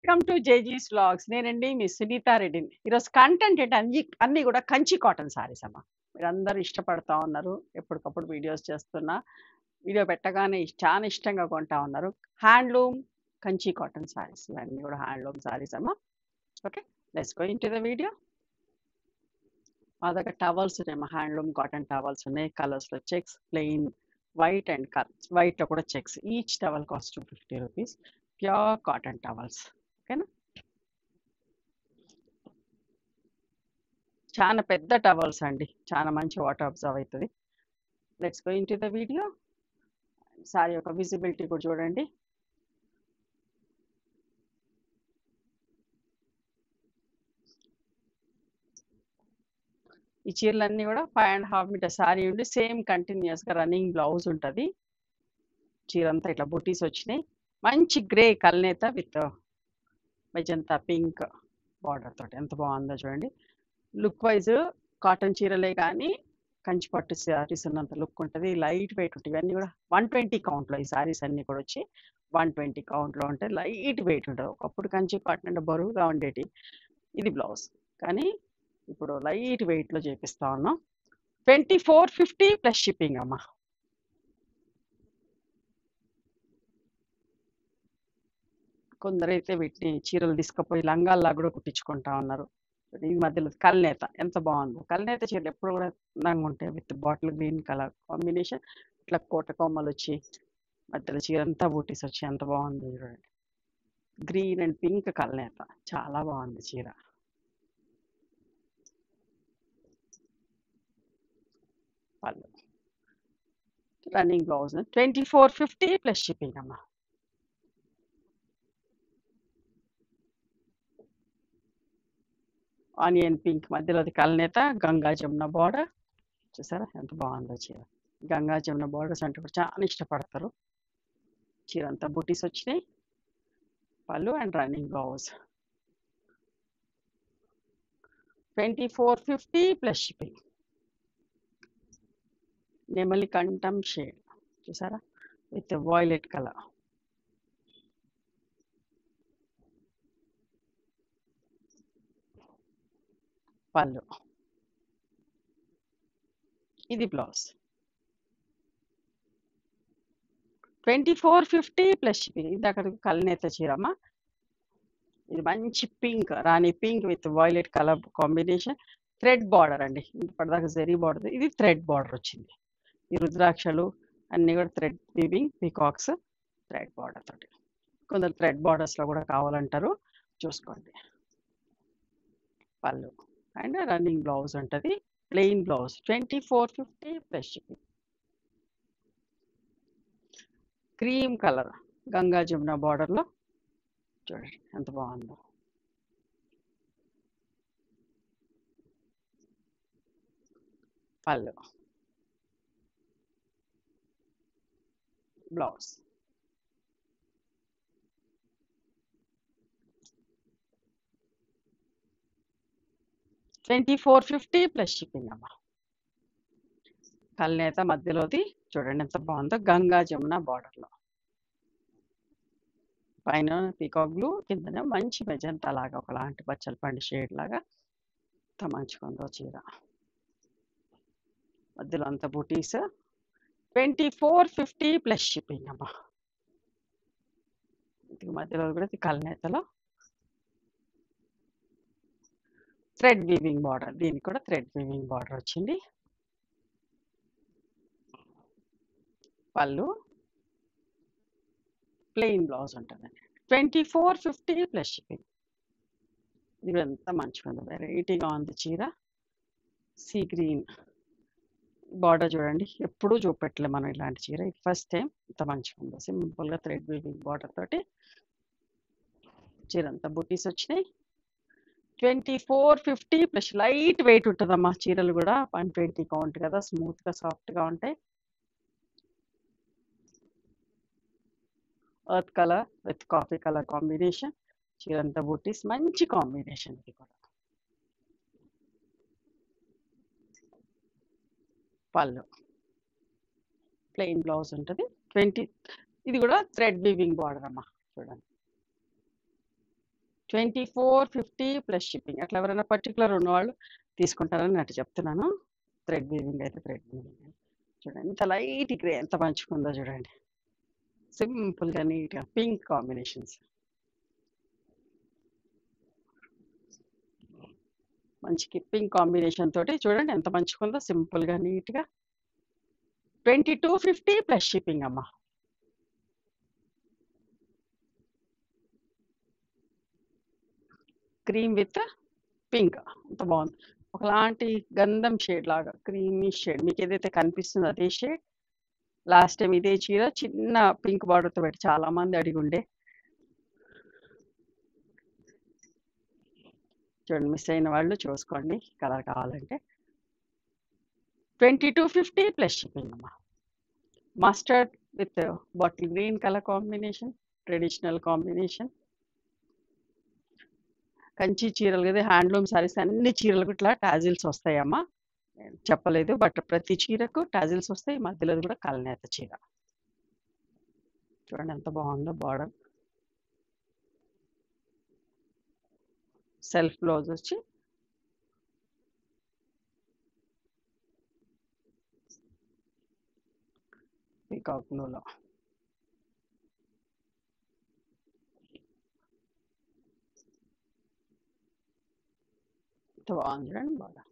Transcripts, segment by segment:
Welcome to జేజీస్ vlogs. నేనండి మీ సునీతా రెడ్డిని. ఈరోజు కంటెంట్ ఏంటి అన్నీ కూడా కంచి కాటన్ సారీస్ అమ్మ. మీరందరూ ఇష్టపడతా ఉన్నారు. ఎప్పటికప్పుడు వీడియోస్ చేస్తున్నా. వీడియో పెట్టగానే చాలా ఇష్టంగా కొంటా ఉన్నారు. హ్యాండ్లూమ్ కంచి కాటన్ సారీస్, ఇవన్నీ కూడా హ్యాండ్లూమ్ సారీస్ అమ్మ. Okay, let's go into the video. మా దగ్గర టవల్స్ ఉన్నాయమ్మా, హ్యాండ్లూమ్ కాటన్ టవల్స్ ఉన్నాయి. కలర్స్లో checks, plain, white and colours. వైట్లో కూడా checks. Each towel cost 250 rupees. Pure cotton towels. ఓకేనా, చాలా పెద్ద టవల్స్ అండి, చాలా మంచి వాటర్ అబ్జర్వ్ అవుతుంది. Let's go into the video. Sari యొక్క విజిబిలిటీ కూడా చూడండి. ఈ చీరలన్నీ కూడా 5.5 మీటర్ సారీ ఉండి సేమ్ కంటిన్యూస్గా రన్నింగ్ బ్లౌజ్ ఉంటుంది. చీరంతా ఇట్లా బుటీస్ వచ్చినాయి. మంచి గ్రే కల్నేత విత్ మెజంతా పింక్ బార్డర్ తోటి ఎంత బాగుందో చూడండి. లుక్ వైజ్ కాటన్ చీరలే కానీ కంచిపట్టు శారీస్ ఉన్నంత లుక్ ఉంటుంది. లైట్ వెయిట్ ఉంటుంది. ఇవన్నీ కూడా 120 కౌంట్లో ఈ శారీస్ అన్నీ కూడా వచ్చి 120 కౌంట్లో ఉంటాయి. లైట్ వెయిట్ ఉంటుంది. ఒకప్పుడు కంచి కాటన్ అంటే బరువుగా ఉండేటి. ఇది బ్లౌజ్ కానీ ఇప్పుడు లైట్ వెయిట్లో చేపిస్తా ఉన్నాం. 2450 ప్లస్ షిప్పింగ్ అమ్మ. కొందరైతే వీటిని చీరలు తీసుకుపోయి లంగాల్లా కూడా కుట్టించుకుంటా ఉన్నారు. ఈ మధ్యలో కల్నేత ఎంత బాగుందో. కల్నేత చీరలు ఎప్పుడు కూడా అందంగా ఉంటాయి. With bottle green colour combination, ఇట్లా కోట కొమ్మలు వచ్చి మధ్యలో చీర అంతా బూటీస్ వచ్చి ఎంత బాగుంది చూడండి. గ్రీన్ అండ్ పింక్ కల్నేత చాలా బాగుంది చీర. పళ్ళు, రన్నింగ్ బ్లౌజ్ 2450 ప్లస్ షిప్పింగ్ అమ్మ. ఆనియన్ పింక్ మధ్యలోది కల్నేత, గంగా జమున బార్డర్ చూసారా ఎంత బాగుందో చీర. గంగా జమున బార్డర్స్ అంటే కూడా చాలా ఇష్టపడతారు. చీర అంతా బుటీస్ వచ్చినాయి. పళ్ళు and running blouse 2450 plus shipping. నెమలి కంఠం షేడ్ చూసారా విత్ వాయిలెట్ కలర్. పళ్ళు, ఇది బ్లౌజ్ 2450 ప్లస్ షిప్పింగ్. ఇది అక్కడ కల్నేత చీరమ్మ. ఇది మంచి pink, Rani pink with violet colour combination. Thread border అండి, ఇప్పటిదాకా జరీ బార్డర్, ఇది థ్రెడ్ బార్డర్ వచ్చింది. ఈ రుద్రాక్షలు అన్నీ కూడా thread weaving, peacocks, thread border తోటి. కొందరు థ్రెడ్ బార్డర్స్లో కూడా కావాలంటారు, చూసుకోండి. పళ్ళు అండ్ రన్నింగ్ బ్లౌజ్ ఉంటుంది. Plain blouse 2450 plus shipping. Cream colour Ganga Jamuna బార్డర్లో చూడండి ఎంత బాగుందో. పళ్ళు, బ్లౌజ్ 2450 ప్లస్ షిప్పింగ్ అమ్మ. కల్నేత మధ్యలోది చూడండి ఎంత బాగుందో, గంగా జమున బార్డర్లో. పైన పీకాక్ బ్లూ, కిందనే మంచి మెజంతా లాగా ఒకలాంటి బచ్చల పండు షేడ్ లాగా ఎంత మంచిగా ఉందో చీర. మధ్యలో అంత బూటీస్ 2450 ప్లస్ షిప్పింగ్ అమ్మ. ఇది మధ్యలో కూడా కల్నేతలో థ్రెడ్ వీవింగ్ బార్డర్, దీనికి కూడా థ్రెడ్ వీవింగ్ బార్డర్ వచ్చింది. పళ్ళు, ప్లెయిన్ బ్లౌజ్ ఉంటుందండి. 2450 ప్లస్ షిప్పింగ్. ఇది ఎంత మంచిగా ఉంది, వెరైటీగా ఉంది చీర. సీ గ్రీన్ బార్డర్ చూడండి, ఎప్పుడూ చూపెట్టలే మనం ఇలాంటి చీర, ఇది ఫస్ట్ టైం. ఇంత మంచిగా ఉందో, సింపుల్గా థ్రెడ్ వీవింగ్ బార్డర్ తోటి చీర అంతా బుటీస్ వచ్చినాయి. 2450 ప్లస్. లైట్ వెయిట్ ఉంటుందమ్మా చీరలు కూడా, 120 కౌంట్ కదా, స్మూత్గా సాఫ్ట్గా ఉంటాయి. Earth colour with coffee colour combination, చీరంతా బూటీస్, మంచి కాంబినేషన్. ఇది కూడా పళ్ళు, ప్లెయిన్ బ్లౌజ్ ఉంటుంది. 20, ఇది కూడా థ్రెడ్ వీవింగ్ బార్డర్ అమ్మా చూడండి. 2450 ప్లస్ షిప్పింగ్. అట్లా ఎవరైనా పర్టిక్యులర్ ఉన్నవాళ్ళు తీసుకుంటారని అట్లా చెప్తున్నాను. థ్రెడ్ వీవింగ్ అయితే థ్రెడ్ వీవింగ్. చూడండి ఎంత లైట్ గ్రే ఎంత మంచిగుందో చూడండి. సింపుల్‌గా నీట్‌గా పింక్ కాంబినేషన్స్. మంచి పింక్ కాంబినేషన్ తోటి చూడండి ఎంత మంచిగుందో సింపుల్‌గా నీట్‌గా. 2250 ప్లస్ షిప్పింగ్ అమ్మ. క్రీమ్ విత్ పింక్ ఎంత బాగుంది. ఒకలాంటి గంధం షేడ్ లాగా క్రీమీ షేడ్ మీకు ఏదైతే కనిపిస్తుందో అదే షేడ్. లాస్ట్ టైం ఇదే చీర చిన్న పింక్ బార్డర్తో పెట్టి చాలా మంది అడిగి ఉండే. చూడండి మిస్ అయిన వాళ్ళు చూసుకోండి కలర్ కావాలంటే. 2250 ప్లస్ షిప్పింగ్ అమ్మా. Mustard with bottle green colour combination, traditional combination. Kanchi చీరలు కదా హ్యాండ్లూమ్ సారీస్ అన్ని చీరలకు ఇట్లా టాజిల్స్ వస్తాయమ్మా. చెప్పలేదు బట్ ప్రతి చీరకు టాజిల్స్ వస్తాయి. మధ్యలో కూడా కలనేత చీర. చూడండి ఎంత బాగుందో బార్డర్. సెల్ఫ్ బ్లౌజ్ వచ్చి పీకాక్ బ్లూలో. ఎంత బాగుంది చూడండి బార్డర్.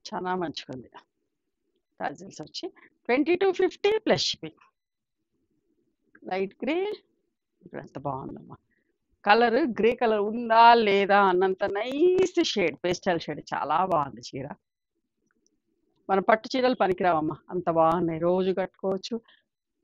చాలా మంచిగా ఉంది. టాజిల్స్ వచ్చి 2250 ప్లస్ షిప్పింగ్. లైట్ గ్రే ఇప్పుడు ఎంత బాగుందమ్మా. కలర్ గ్రే కలర్ ఉందా లేదా అన్నంత నైస్ షేడ్, పేస్టల్ షేడ్. చాలా బాగుంది చీర. మన పట్టు చీరలు పనికిరావమ్మా, అంత బాగున్నాయి. రోజు కట్టుకోవచ్చు.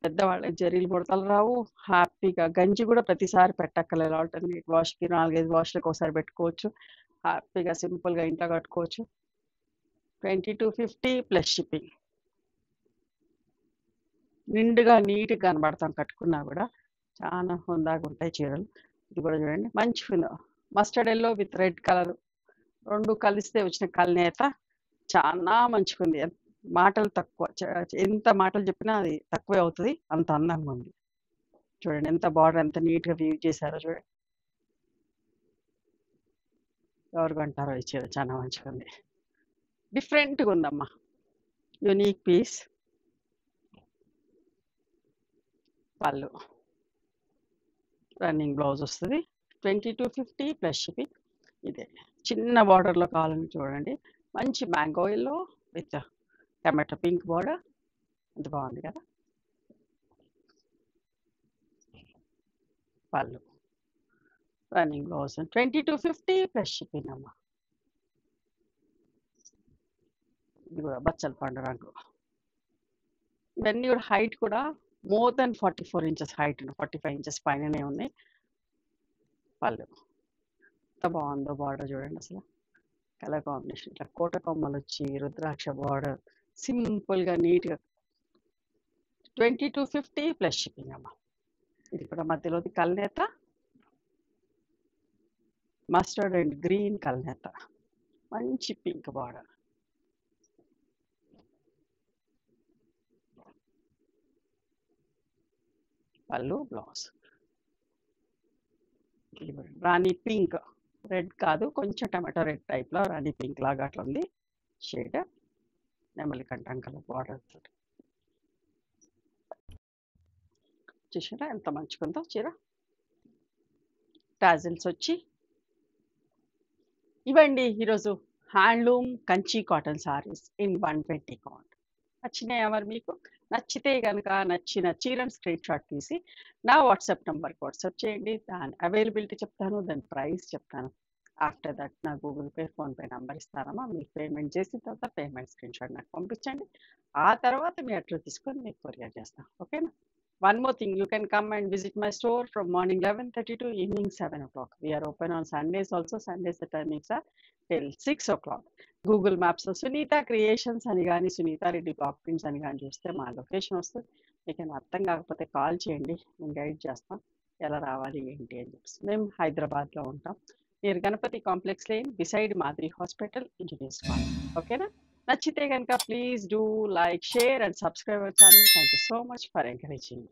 పెద్దవాళ్ళకి జరీలు ముడతలు రావు. హ్యాపీగా గంజి కూడా ప్రతిసారి పెట్టక్కర్లేదు. ఆల్టర్నేట్ వాష్కి 4-5 వాష్లకు ఒకసారి పెట్టుకోవచ్చు. హ్యాపీగా సింపుల్గా ఇంట్లో కట్టుకోవచ్చు. 2250 ప్లస్ షిప్పింగ్. నిండుగా నీట్గా కనబడతాం కట్టుకున్నా కూడా. చాలా హుందాగా ఉంటాయి చీరలు. ఇది కూడా చూడండి మంచి mustard yellow with red colour రెండు కలిస్తే వచ్చిన కలనేత చాలా మంచిగా ఉంది. మాటలు తక్కువ, ఎంత మాటలు చెప్పినా అది తక్కువే అవుతుంది. అంత అందంగా ఉంది. చూడండి ఎంత బార్డర్ ఎంత నీట్గా వీవ్ చేశారో చూడండి. ఎవరు కొంటారో ఈ చీర చాలా మంచిగా ఉంది. డిఫరెంట్గా ఉందమ్మా. Unique piece. పళ్ళు రన్నింగ్ బ్లౌజ్ వస్తుంది. 2250 ప్లస్ షిప్పింగ్. ఇదే చిన్న బార్డర్లో కావాలని చూడండి. మంచి mango yellow with tomato pink border. ఎంత బాగుంది కదా. పళ్ళు రన్నింగ్ బ్లౌజ్ 2250 ప్లస్ షిప్పింగ్ అమ్మ. ఇది కూడా బచ్చల పండు రంగు. ఇవన్నీ కూడా హైట్ కూడా more than 44 inches height, 45 inches పైననే ఉన్నాయి. పళ్ళు ఎంత బాగుందో బార్డర్ చూడండి. అసలు కలర్ కాంబినేషన్ ఇట్లా కోట కొమ్మలు వచ్చి రుద్రాక్ష బార్డర్ సింపుల్గా నీట్గా. 2250 ప్లస్ షిప్పింగ్ అమ్మ. ఇది కూడా మధ్యలోది కల్నేత, మస్టర్డ్ అండ్ గ్రీన్ కల్నేత, మంచి పింక్ బార్డర్. పళ్ళు బ్లౌజ్ రాణి పింక్, రెడ్ కాదు కొంచెం టమాటో రెడ్ టైప్లో రాణి పింక్ లాగా అట్లా ఉంది షేడ్. నెమలి కంఠం కలర్ బార్డర్ తోటి చూసారా ఎంత మంచిగా ఉందో చీర. టాజిల్స్ వచ్చి ఇవ్వండి. ఈరోజు handloom Kanchi cotton saris in 120 count. నచ్చినాయా మరి మీకు? నచ్చితే కనుక నచ్చిన చీరను స్క్రీన్ షాట్ తీసి నా వాట్సాప్ నెంబర్కి వాట్సాప్ చేయండి. దాని అవైలబిలిటీ చెప్తాను, దాని ప్రైస్ చెప్తాను. ఆఫ్టర్ దట్ నా గూగుల్ పే, ఫోన్పే నెంబర్ ఇస్తానమ్మా. మీరు పేమెంట్ చేసిన తర్వాత పేమెంట్ స్క్రీన్ షాట్ నాకు పంపించండి. ఆ తర్వాత మీ అడ్రస్ తీసుకొని మీకు కొరియర్ చేస్తాను. ఓకేనా? One more thing, you can come and visit my store from morning 11:30 to evening 7 o'clock. We are open on Sundays also. Sundays the timings are till 6 o'clock. Google Maps లో Sunitha creations అని కానీ Sunitha Reddy block prints అని కానీ చూస్తే మా location వస్తుంది. మీకు అర్థం కాకపోతే కాల్ చేయండి, మేము గైడ్ చేస్తాం ఎలా రావాలి ఏంటి అని చెప్పి. మేము హైదరాబాద్లో ఉంటాం. మీరు గణపతి కాంప్లెక్స్ లేన్ బిసైడ్ మాదిరి హాస్పిటల్ ఇంజనీర్స్ కాలనీ. ఓకేనా? నచ్చితే కనుక please do like, share and subscribe our channel. Thank you so much for encouraging.